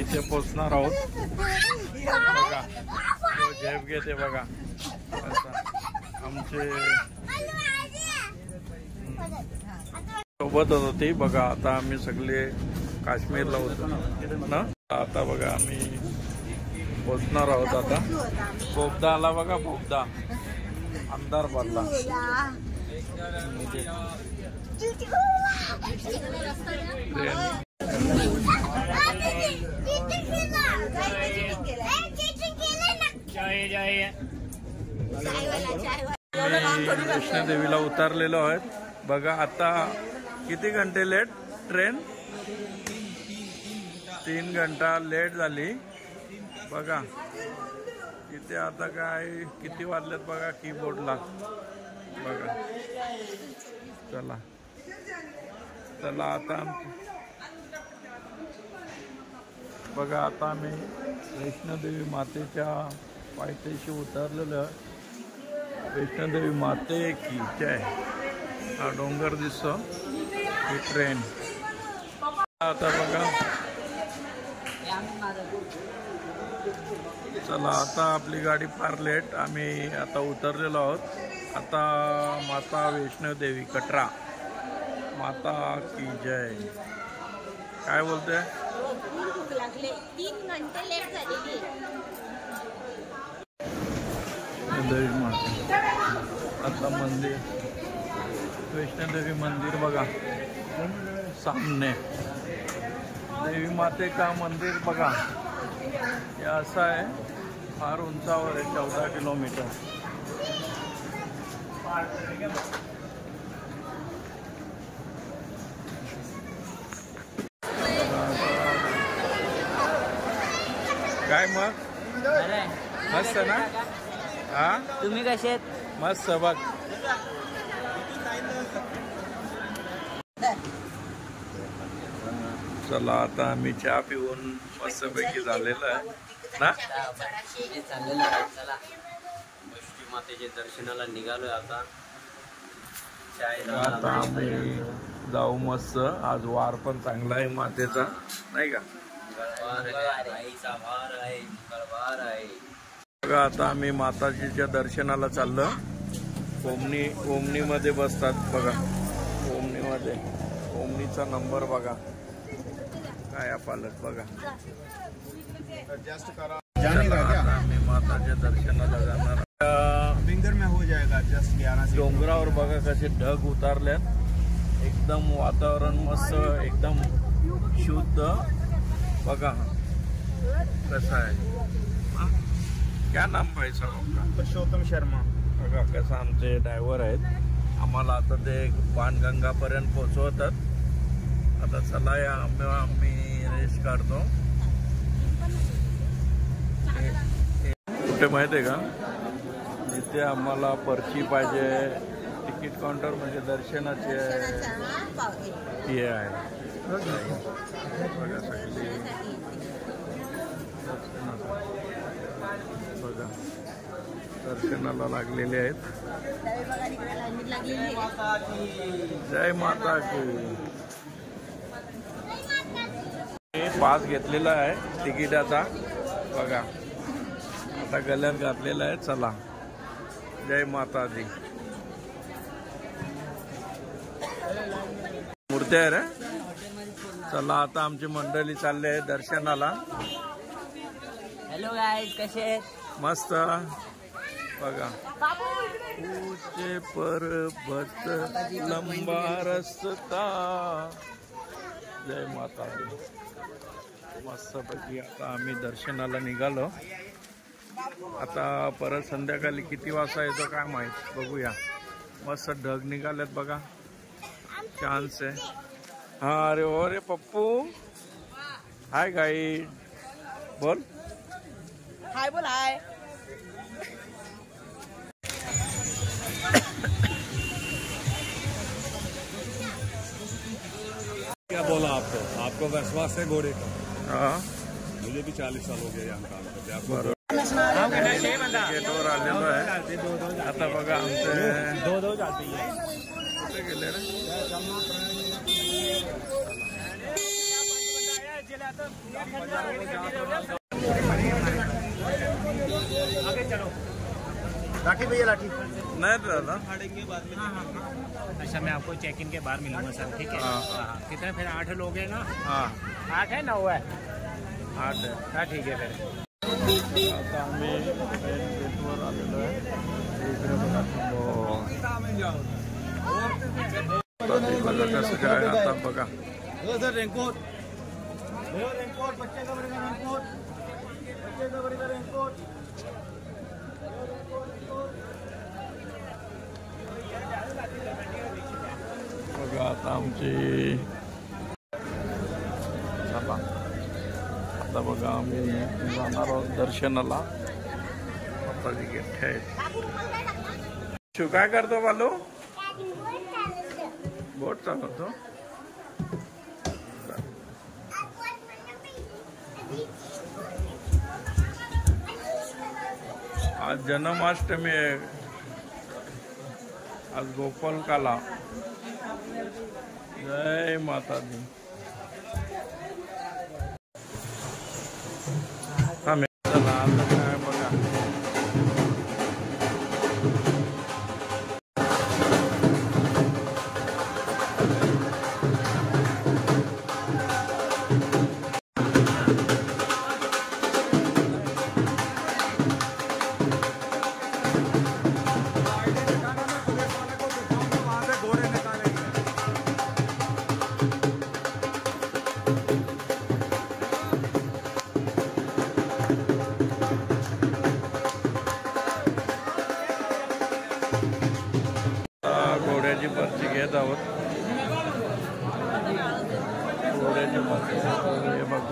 इथे पोचणार आहोत बघा. तो झेप घेते बघा. आमचे सोबतच होती बघा. आता आम्ही सगळे काश्मीरला होतो ना. आता बघा आम्ही पोचणार आहोत. आता बोगदा आला बघा. बोगदा अंधार पडला. वैष्णोदेवीला उतरलेलो आहेत बघा. आता किती घंटे लेट ट्रेन? 3 घंटा लेट झाली बघा. इथे आता काय किती वाजलेत बघा कीबोर्डला बघा. चला चला आता बघा. आता आम्ही वैष्णोदेवी मातेच्या पायथ्याशी उतरलेलो. वैष्णोदेवी माते की जय. हा डोंगर दिसतो. ही ट्रेन आता बघा. चला आता आपली गाडी फार लेट. आम्ही आता उतरलेलो आहोत. आता माता वैष्णोदेवी कटरा माता की जय. काय बोलते? 3 घंटे लेट झालेली. देवी माता आता मंदिर वैष्णोदेवी मंदिर बघा सामने. देवी माते का मंदिर बघा. हे असं आहे. फार उंचावर आहे. 14 किलोमीटर. काय मग मस्त ना. हा तुम्ही कसे आहेत? मस्त बघ. चला आता आम्ही चहा पिऊन मस्तपैकी झालेलं आहे ना. चाललेलं आहे. चला वैष्णो मातेच्या दर्शनाला निघालोय आता. आता आम्ही जाऊ मस्त. आज वार पण चांगला आहे मातेचा नाही का. बघा आता आम्ही माताजीच्या दर्शनाला चाललो. ओमनी मध्ये बसतात बघा. ओमनीमध्ये ओमनीचा नंबर बघा. काय पालक बघा. आम्ही माताच्या दर्शनाला जाणार. फिंगर में हो जाएगा जस्ट 11 डोंगरावर बघा कसे ढग उतारल्यात. एकदम वातावरण मस्त. एकदम शुद्ध बघा कसं आहे. क्या नाम भाई साहब? पुरुषोत्तम शर्मा. बघा कसं आमचे ड्रायव्हर आहेत. आम्हाला आता ते बाणगंगापर्यंत पोहोचवतात. आता चला या आम्ही रेस्ट काढतो. कुठे माहिती आहे का? इथे आम्हाला पर्ची पाहिजे. तिकीट काउंटर म्हणजे दर्शनाचे हे आहे बघा. सगळी बघा दर्शनाला लागलेले आहेत. जय माता की. पास घेतलेला आहे तिकिटाचा बघा. आता गल्यात घातलेला आहे. चला जय माता दी. मूर्ती आहे रे. चला आता आमची मंडळी चालले आहे दर्शनाला. हॅलो गाईज कसे आहेत? मस्त बघा. ऊंचे पर्वत लंबा रस्ता. जय माता दी. मस्तपैकी आता आम्ही दर्शनाला निघालो. आता परत संध्याकाळी किती वाजता येतो काय माहित. बघूया. मस्त ढग निघालेत बघा. चान्स आहे. हा अरे ओ रे पप्पू. हाय गाईड. बोल हाय. बोल हाय. क्या बोला आपको विश्वास है घोड़े का? हाँ मुझे भी 40 साल हो गए यहाँ काम करते. आपको गेटवर आलेलो आहे. आता बघा आमचे 2 जाती है. कुठे गेले रे. लाठी भैया लाठी नहीं दादा। अच्छा मैं आपको चेक इन के बाहर मिलूंगा सर, ठीक है? हाँ। कितने फिर 8 लोग हैं ना? हाँ 8 है 9 है? 8 आहे. हाँ ठीक है फिर। आता आम्ही मेन गेटवर आलेलो आहे. इकडे बघा बघा कसं काय आता बघा. सर रेनकोट रेनकोट बच्चे का बड़ेगा रेनकोट, बच्चे का बड़ेगा रेनकोट। बघा आता आमची चला आता बघा आम्ही जाणार आहोत दर्शनाला. माताजी गेट आहे. शिव काय करतो बालू? बोट चालवतो. आज जन्माष्टमी आहे. आज गोपालकाला. जय माता दी. हा चला आता काय बघा. घोड्याची पर्ची घेत आहोत. घोड्याची पर्ची हे बघ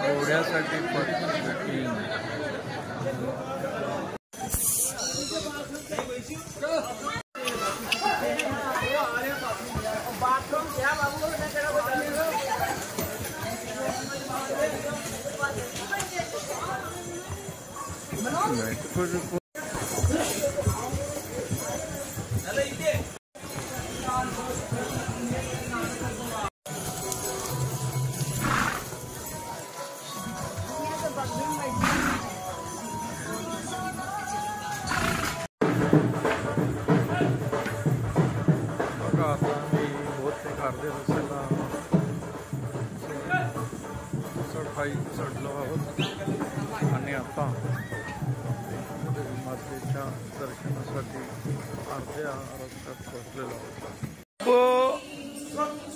घोड्यासाठी पर्ची. अर्धे रस्त्याला चढलो आहोत आणि आता मातेच्या दर्शनासाठी अर्ध्या रस्त्यात पोहोचलेलो आहोत.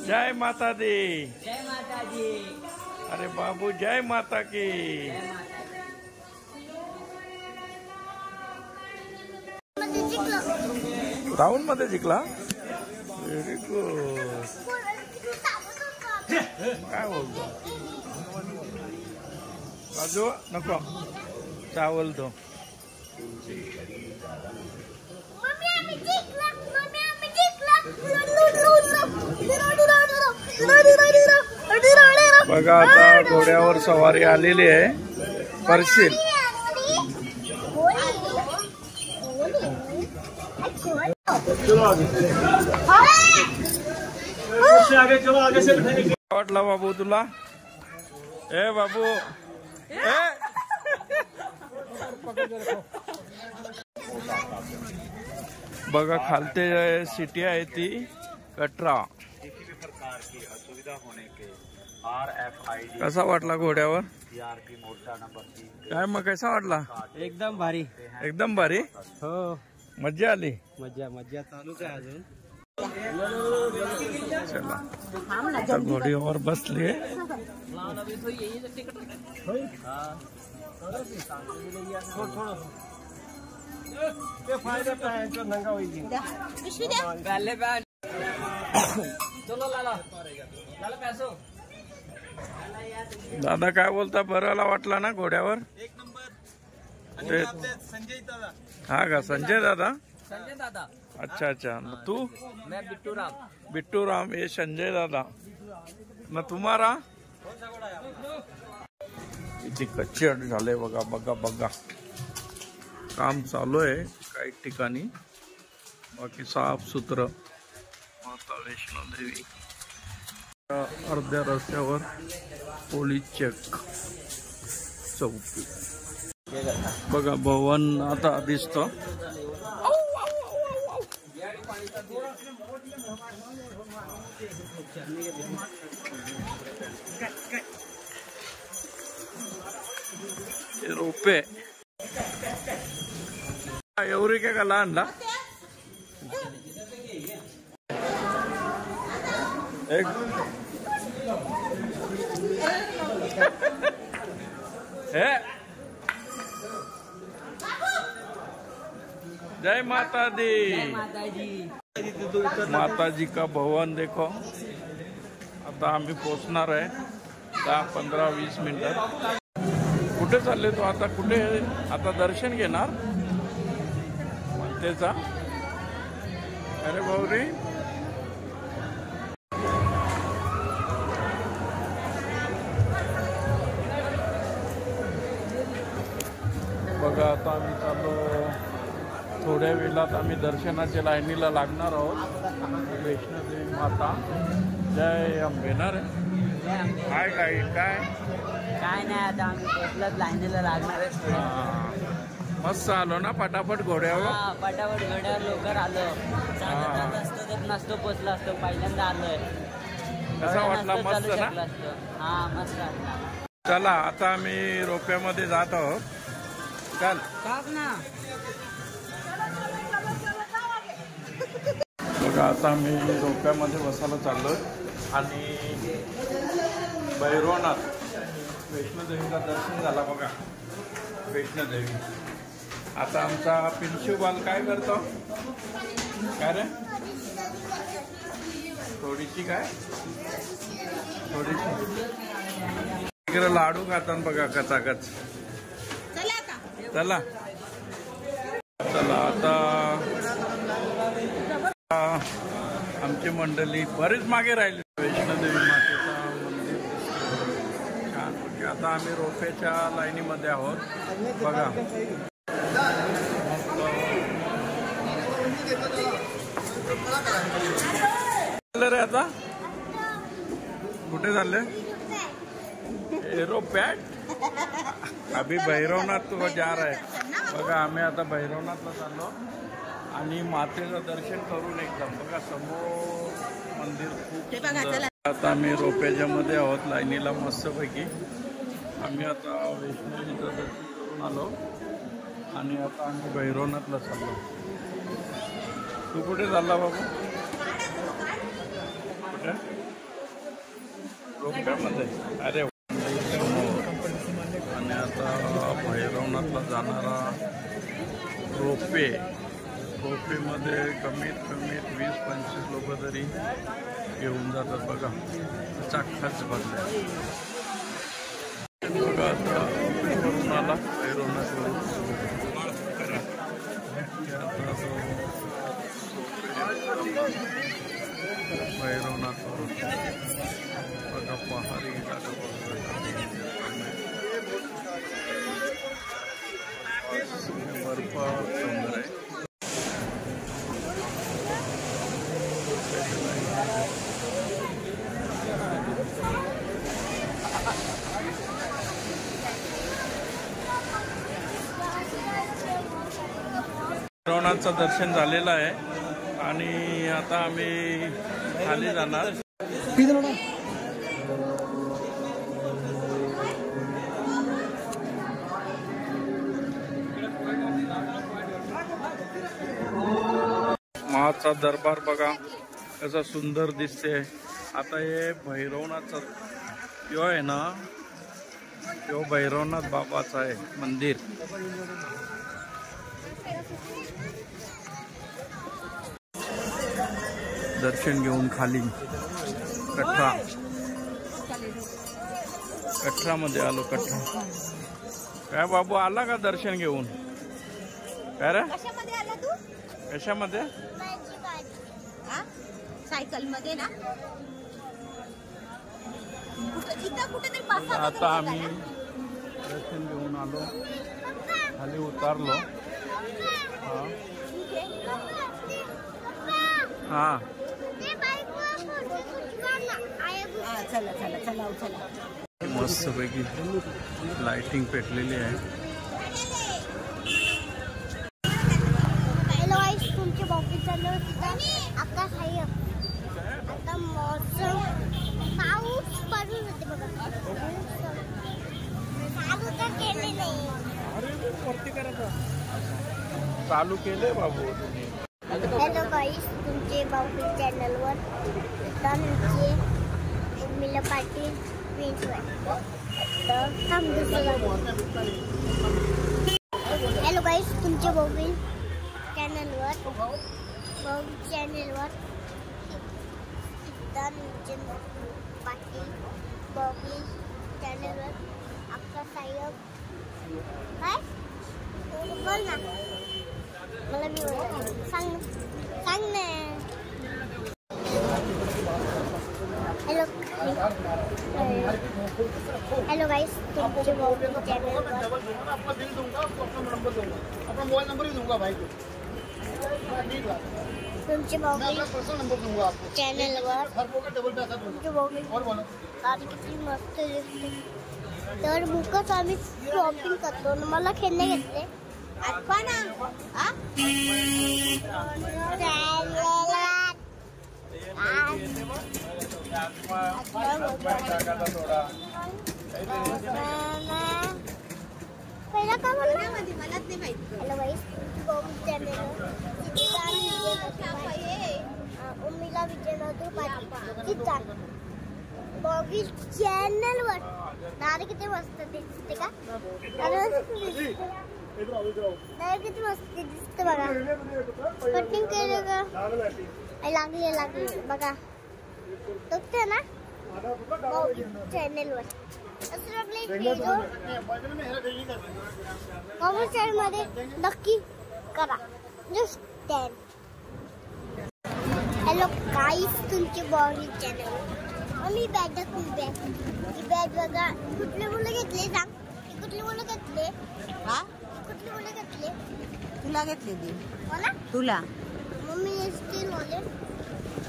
जय माता दी. जय माता दी. अरे बाबू जय माता की. राऊंड मध्ये जिंकला. Very good. काय बोलतो राजू? नको चावल तो. बघा आता घोड्यावर सवारी आलेली आहे. परशील वाटला बाबू तुला? ए बाबू ए बघा खालते सिटी आहे ती कटरा. कसा वाटला घोड्यावर? काय मग कसा वाटला? एकदम भारी. एकदम भारी. हो मज्जा आली. मज्जा मज्जा चालूच आहे अजून. चला आता घोडीवर बसले. दादा काय बोलता? बराला वाटला ना घोड्यावर? एक नंबर. ते संजय दादा. हा का संजय दादा? संजय दादा. अच्छा अच्छा. तू? मैं बिट्टू राम. बिट्टू राम. ये संजय दादा. न तुम्हारा? किती कच्चे झाले बघा बघा बघा. काम चालू आहे काही ठिकाणी. बाकी साफ सुथरं. माता वैष्णो देवी. अर्ध्या रस्त्यावर पोलीस चेक चौकी बघा. भवन आता दिसतं. रोपे एवढी काय का लहानला एक है. जय माता दी. माता जी का भवन देखो. आता आम्ही पोचणार आहे 10-15-20 मिनिटात. कुठे चालले तो आता? कुठे आता दर्शन घेणार म्हणतेचा? अरे भाऊरी बघा. आता आम्ही चाललो. थोड्या वेळात आम्ही दर्शनाच्या लाईनीला लागणार आहोत. वैष्णोदेवी माता. जय अंबे ना रे. काय काय काय काय नाही, आता आम्ही पोचलाच लाईनीला लागणार आहे. मस्त आलो ना पटापट घोड्यावर. पटापट घड्यावर लवकर आलो. चालत असतो तर नसतो पोचला असतो. पहिल्यांदा आलोय. कसा वाटला? मस्त ना. हा मस्त वाटला. चला आता आम्ही रोप्यामध्ये जात आहोत. चल ना. बघा आता आम्ही रोप्यामध्ये बसायला चाललोय आणि भैरवनाथ वैष्णोदेवीचा दर्शन झाला बघा. वैष्णोदेवी. आता आमचा पिंशू बाल काय करतो? काय रे? थोडीशी काय थोडीशी इकडे लाडू खातात बघा कचाकच. चला चला आता आमची मंडळी बरीच मागे राहिली. वैष्णोदेवी मातेचा मंदिर छान. आता आम्ही रोप्याच्या लाईनीमध्ये आहोत बघा. रे आता कुठे चालले? एरोपॅट. अभी भैरवनाथ तो जा रहा है बघा. आम्ही आता भैरवनाथला चाललो आणि मातेचं दर्शन करून एकदम बघा. समोर मंदिर खूप सुंदर. आता आम्ही रोप्याच्या मध्ये आहोत लाईनीला मस्तपैकी. आम्ही आता वैष्णोदेवीचं दर्शन करून आलो आणि आता आम्ही भैरवनाथला चाललो. तू कुठे चालला बाबू? कुठे? रोप्यामध्ये. अरे आणि आता भैरवनाथला जाणारा रोपेमध्ये कमीत कमी 20-25 लोक तरी घेऊन जातात बघा. चाखाच भरल्या बघा. आता करून आला भैरवनाथवरून. भैरवनाथवरून बघा पहाडी बर्फ सुंदर आहे. भैरवनाथचं दर्शन झालेलं आहे आणि आता आम्ही खाली जाणार. महाचा दरबार बघा कसा सुंदर दिसते. आता हे भैरवनाथचा यो आहे ना, यो भैरवनाथ बाबाचा आहे मंदिर. दर्शन घेऊन खाली कठरामध्ये आलो. कठरा काय बाबू आला का दर्शन घेऊन? काय रे कशामध्ये? सायकल मध्ये ना. आता आम्ही दर्शन घेऊन आलो, खाली उतारलो. हा चला चला चला चला. मस्तपैकी लाइटिंग पेटलेली आहे. हॅलो गाईस, तुमचे बॉबी चाललं तिथं आकाश आहे. आता मौसम पाऊस पडून होते बघा. चालू तर केले नाही. चालू केले बाबू. हॅलो गाईस, तुमचे बॉबी चॅनलवर तुमचे उर्मिला पाटील ट्विन्स तर थांब हॅलो गाईस, तुमचे बॉबी चॅनलवर पाटील बॉबी चॅनलवर आपला साहेब काय बोल ना. मला मी सांग ना. हॅलो गाइस, तुमचे बॉबी चॅनलवर आपला बिल दूंगा, आपका नंबर दूंगा, अपना मोबाइल नंबर भी दूंगा भाई को. तुमचे बॉबी पर्सनल नंबर दूंगा आपको चॅनलवर हर को डबल पैसा दूंगा. तुमचे बॉबी और बोलो गाडी किती मस्त दिसते. तर बुकच आम्ही शॉपिंग करतो. मला खेळणे घेतले. आठवा ना पहिला का बोलला मला नाही माहिती. हॅलो गाईस, उर्मिला विजयनगर पाटील बॉबी चॅनलवर दादा किती मस्त दिसते का. दादा किती मस्त दिसते बघा. कटिंग केलं का लागली बघा. बघते ना बॉबी चॅनलवर. कॉमेंट मध्ये नक्की करा. जस्ट हॅलो गाईस, तुमची बॉबी चॅनल. मी बॅग दाखवली. ही बॅग बघा. कुठले मुलं घेतले सांग. कुठले मुलं घेतले. हा, कुठले मुलं घेतले. तुला घेतली ती. मला तुला मम्मी स्टील वाले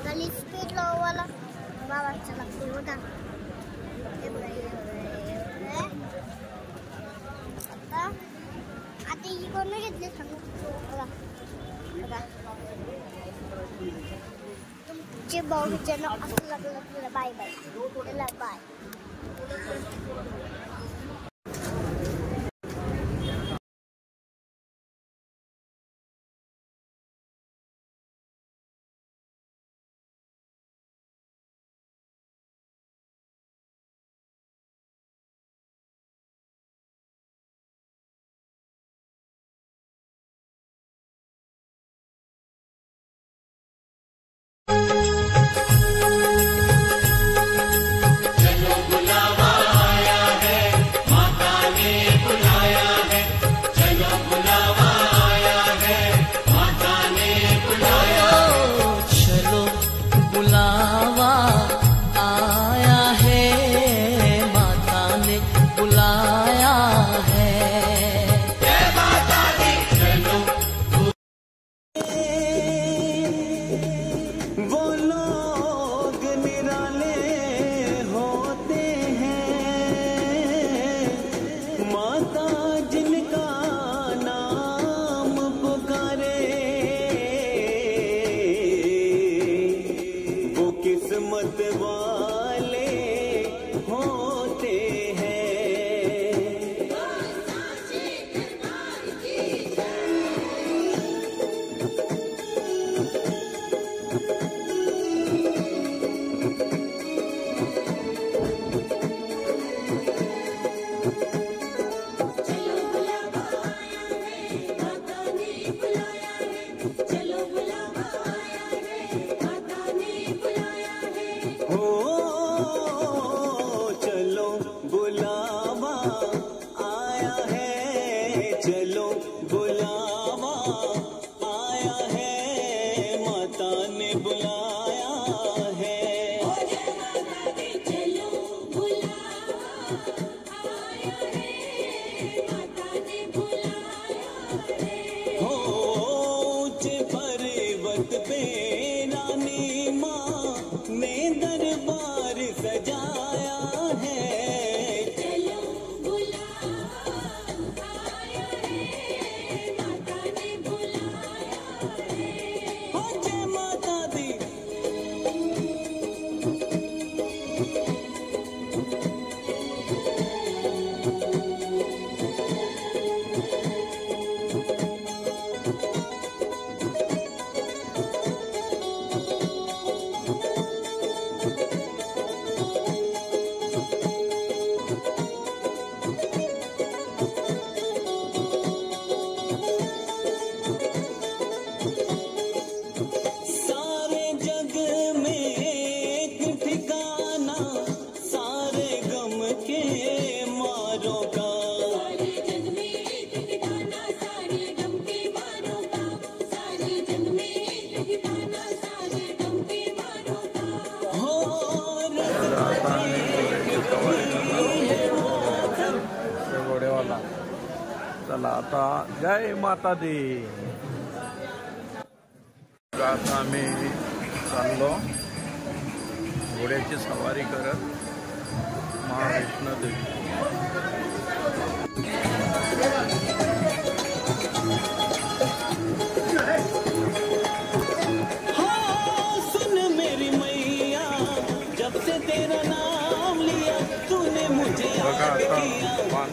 गली स्पीड लावायला बाबाच्या लागते बघा. आता ही कोण घेतले सांगू बघा. तुमचे बॉबीचे नाव असं लागलं. Bye bye. बाय. चलो बुलावा आया है. चला आता जय माता दी. आता आम्ही चाललो घोड्याची सवारी करत महावैष्णोदेवी. सुन मेरी मैया जब से तेरा नाम लिया तूने मुझे याद किया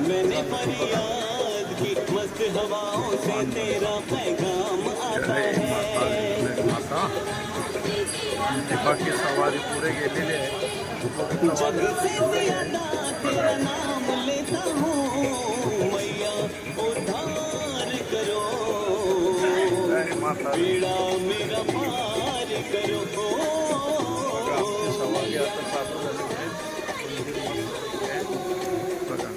मैंने फरियाद की मस्त हवाओं से तेरा पैगाम आता है. बाकी सवारी पुढे गेलेली आहे. जग से ज्यादा तेरा नाम लेता हूँ मैया उद्धार करो पीड़ा मेरा पार करो. सवारी आता चालू झाली आहे. बघा